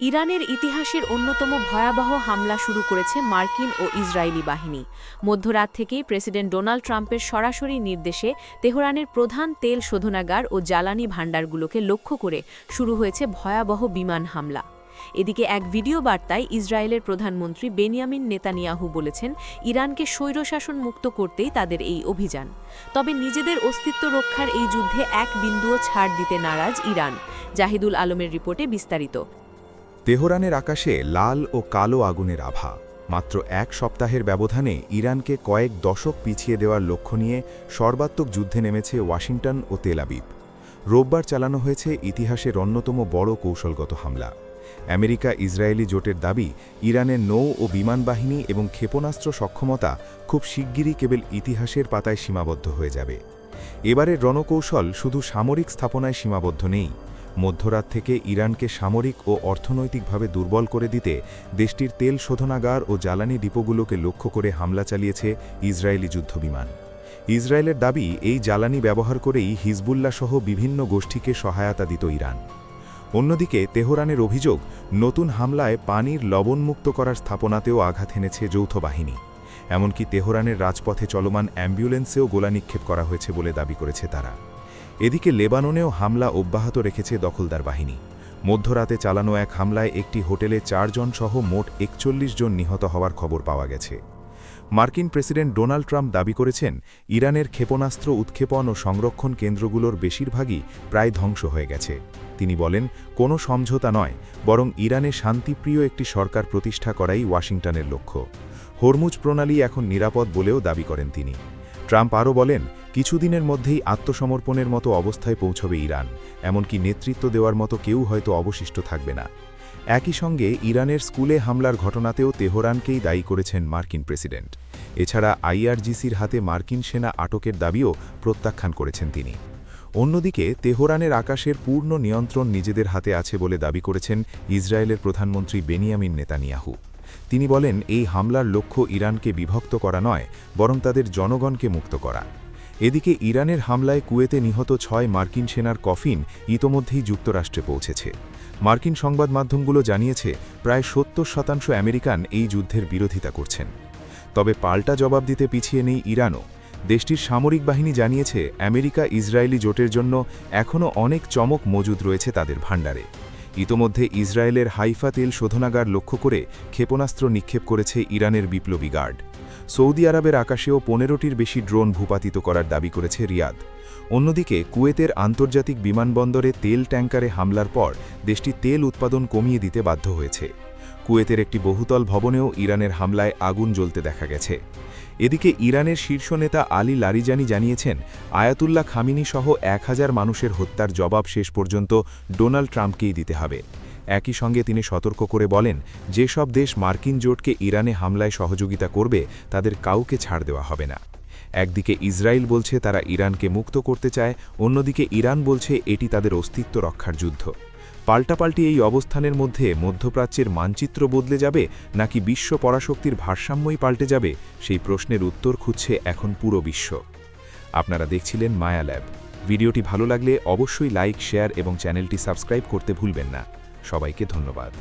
ইরানের ইতিহাসের অন্যতম ভয়াবহ হামলা শুরু করেছে মার্কিন ও ইসরায়েলি বাহিনী। মধ্যরাত থেকেই প্রেসিডেন্ট ডোনাল্ড ট্রাম্পের সরাসরি নির্দেশে তেহরানের প্রধান তেল শোধনাগার ও জ্বালানি ভাণ্ডারগুলোকে লক্ষ্য করে শুরু হয়েছে ভয়াবহ বিমান হামলা। এদিকে এক ভিডিও বার্তায় ইসরায়েলের প্রধানমন্ত্রী বেনিয়ামিন নেতানিয়াহু বলেছেন, ইরানকে স্বৈরশাসন মুক্ত করতেই তাদের এই অভিযান। তবে নিজেদের অস্তিত্ব রক্ষার এই যুদ্ধে এক বিন্দুও ছাড় দিতে নারাজ ইরান। জাহিদুল আলমের রিপোর্টে বিস্তারিত। তেহরানের আকাশে লাল ও কালো আগুনের আভা। মাত্র এক সপ্তাহের ব্যবধানে ইরানকে কয়েক দশক পিছিয়ে দেওয়ার লক্ষ্য নিয়ে সর্বাত্মক যুদ্ধে নেমেছে ওয়াশিংটন ও তেল আবিব। রোববার চালানো হয়েছে ইতিহাসের অন্যতম বড় কৌশলগত হামলা। আমেরিকা ইসরায়েলি জোটের দাবি, ইরানের নৌ ও বিমান বাহিনী এবং ক্ষেপণাস্ত্র সক্ষমতা খুব শিগগিরই কেবল ইতিহাসের পাতায় সীমাবদ্ধ হয়ে যাবে। এবারের রণকৌশল শুধু সামরিক স্থাপনায় সীমাবদ্ধ নেই। মধ্যরাত থেকে ইরানকে সামরিক ও অর্থনৈতিকভাবে দুর্বল করে দিতে দেশটির তেল শোধনাগার ও জ্বালানি ডিপোগুলোকে লক্ষ্য করে হামলা চালিয়েছে ইসরায়েলি যুদ্ধবিমান। ইসরায়েলের দাবি, এই জ্বালানি ব্যবহার করেই হিজবুল্লাহ সহ বিভিন্ন গোষ্ঠীকে সহায়তা দিত ইরান। অন্যদিকে তেহরানের অভিযোগ, নতুন হামলায় পানির লবণমুক্ত করার স্থাপনাতেও আঘাত এনেছে যৌথ বাহিনী। এমনকি তেহরানের রাজপথে চলমান অ্যাম্বুলেন্সেও গোলা নিক্ষেপ করা হয়েছে বলে দাবি করেছে তারা। এদিকে লেবাননেও হামলা অব্যাহত রেখেছে দখলদার বাহিনী। মধ্যরাতে চালানো এক হামলায় একটি হোটেলে 4 জন সহ মোট 41 জন নিহত হওয়ার খবর পাওয়া গেছে। মার্কিন প্রেসিডেন্ট ডোনাল্ড ট্রাম্প দাবি করেছেন, ইরানের ক্ষেপণাস্ত্র উৎক্ষেপণ ও সংরক্ষণ কেন্দ্রগুলোর বেশিরভাগই প্রায় ধ্বংস হয়ে গেছে। তিনি বলেন, কোনো সমঝোতা নয়, বরং ইরানে শান্তিপ্রিয় একটি সরকার প্রতিষ্ঠা করাই ওয়াশিংটনের লক্ষ্য। হরমুজ প্রণালী এখন নিরাপদ বলেও দাবি করেন তিনি। ট্রাম্প আরও বলেন, কিছুদিনের মধ্যেই আত্মসমর্পণের মতো অবস্থায় পৌঁছবে ইরান, এমনকি নেতৃত্ব দেওয়ার মতো কেউ হয়তো অবশিষ্ট থাকবে না। একই সঙ্গে ইরানের স্কুলে হামলার ঘটনাতেও তেহরানকেই দায়ী করেছেন মার্কিন প্রেসিডেন্ট। এছাড়া আইআরজিসির হাতে মার্কিন সেনা আটকের দাবিও প্রত্যাখ্যান করেছেন তিনি। অন্যদিকে তেহরানের আকাশের পূর্ণ নিয়ন্ত্রণ নিজেদের হাতে আছে বলে দাবি করেছেন ইসরায়েলের প্রধানমন্ত্রী বেনিয়ামিন নেতানিয়াহু। তিনি বলেন, এই হামলার লক্ষ্য ইরানকে বিভক্ত করা নয়, বরং তাদের জনগণকে মুক্ত করা। এদিকে ইরানের হামলায় কুয়েতে নিহত 6 মার্কিন সেনার কফিন ইতোমধ্যেই যুক্তরাষ্ট্রে পৌঁছেছে। মার্কিন সংবাদ মাধ্যমগুলো জানিয়েছে, প্রায় 70% আমেরিকান এই যুদ্ধের বিরোধিতা করছেন। তবে পাল্টা জবাব দিতে পিছিয়ে নেই ইরানও। দেশটির সামরিক বাহিনী জানিয়েছে, আমেরিকা ইসরায়েলি জোটের জন্য এখনও অনেক চমক মজুদ রয়েছে তাদের ভাণ্ডারে। ইতোমধ্যে ইসরায়েলের হাইফা তেল শোধনাগার লক্ষ্য করে ক্ষেপণাস্ত্র নিক্ষেপ করেছে ইরানের বিপ্লবী গার্ড। সৌদি আরবের আকাশেও 15টির বেশি ড্রোন ভূপাতিত করার দাবি করেছে রিয়াদ। অন্যদিকে কুয়েতের আন্তর্জাতিক বিমানবন্দরে তেল ট্যাঙ্কারে হামলার পর দেশটি তেল উৎপাদন কমিয়ে দিতে বাধ্য হয়েছে। কুয়েতের একটি বহুতল ভবনেও ইরানের হামলায় আগুন জ্বলতে দেখা গেছে। এদিকে ইরানের শীর্ষ নেতা আলী লারিজানি জানিয়েছেন, আয়াতুল্লাহ খামিনি সহ 1000 মানুষের হত্যার জবাব শেষ পর্যন্ত ডোনাল্ড ট্রাম্পকেই দিতে হবে। একই সঙ্গে তিনি সতর্ক করে বলেন, যেসব দেশ মার্কিন জোটকে ইরানে হামলায় সহযোগিতা করবে তাদের কাউকে ছাড় দেওয়া হবে না। একদিকে ইসরায়েল বলছে তারা ইরানকে মুক্ত করতে চায়, অন্যদিকে ইরান বলছে এটি তাদের অস্তিত্ব রক্ষার যুদ্ধ। পাল্টাপাল্টি এই অবস্থানের মধ্যে মধ্যপ্রাচ্যের মানচিত্র বদলে যাবে নাকি বিশ্ব পরাশক্তির ভারসাম্যই পাল্টে যাবে, সেই প্রশ্নের উত্তর খুঁজছে এখন পুরো বিশ্ব। আপনারা দেখছিলেন মায়া ল্যাব। ভিডিওটি ভালো লাগলে অবশ্যই লাইক, শেয়ার এবং চ্যানেলটি সাবস্ক্রাইব করতে ভুলবেন না। সবাইকে ধন্যবাদ।